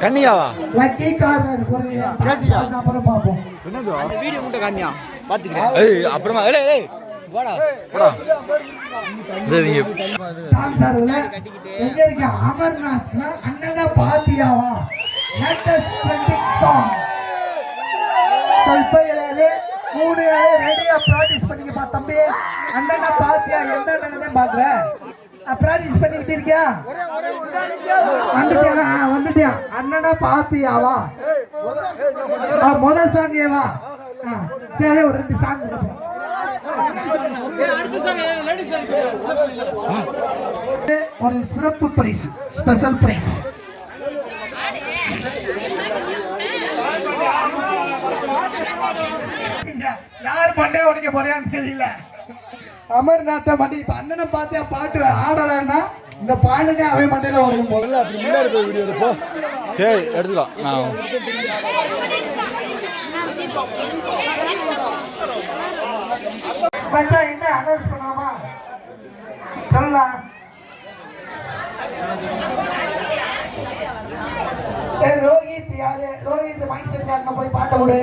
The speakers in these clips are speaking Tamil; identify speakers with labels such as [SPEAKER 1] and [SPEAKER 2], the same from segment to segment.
[SPEAKER 1] கன்னியாவா
[SPEAKER 2] லக்கி கார்னர் ஒரு அப்புறம் பாப்போம்.
[SPEAKER 1] என்னது
[SPEAKER 3] அந்த வீடியோ மட்டும் கன்னியா பாத்துக்கிறேன்.
[SPEAKER 1] ஏய் அப்புறமா ஏய் வாடா வாடா நீங்க
[SPEAKER 2] டான்சர்ல எங்க இருக்க அமர்நாத்னா அண்ணனா பாத்தியாவா லேட்டஸ்ட் ட்ரெண்டிங் சாங். இப்ப இளையலே 3 ரெடியா பிராக்டிஸ் பண்ணிக்கப்பா தம்பி. அண்ணனா பாத்தியா என்னன்னு பாக்குற பிராக்டிஸ் பண்ணிக்கிட்டு இருக்கியா? வந்துட்டியா அண்ணனா பாத்தியாவா முதல் சாங் ஏவா? சரி ஒரு 2 சாங் ஒரு சிறப்பு பரிசு ஸ்பெஷல் பிரைஸ். யார் மண்டே உடைக்க போறியான்னு தெரியல. அமர்நாத்த மண்டி இப்ப அண்ணனை பார்த்தியா பாட்டு ஆடலன்னா இந்த பாட்டுதே அவன் மண்டையில உடைக்கும் போல.
[SPEAKER 1] அப்படி முன்னாடி போய் வீடியோ எடுப்போ. சரி எடுத்துக்கலாம்.
[SPEAKER 2] மச்சா என்ன அனௌன்ஸ் பண்ணாமா சொல்லலாம். ரோஹித் யாரு? ரோஹித் மைண்ட் செட் யாருன்னா போய் பாட்ட விடு.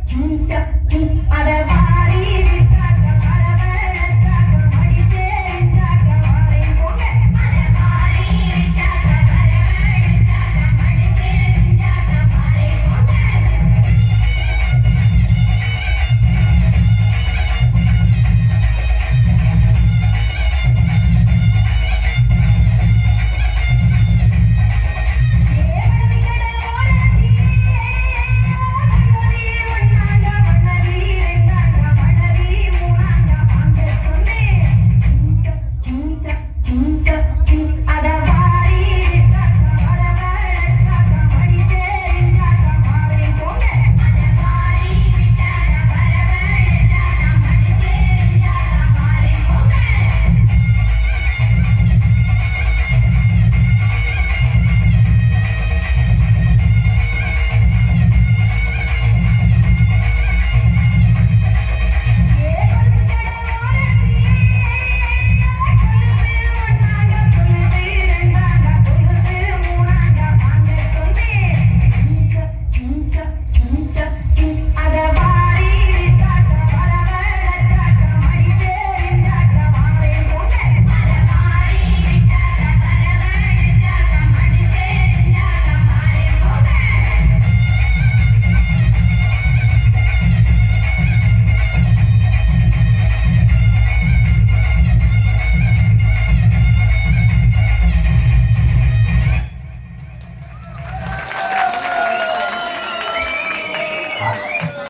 [SPEAKER 4] Chum chum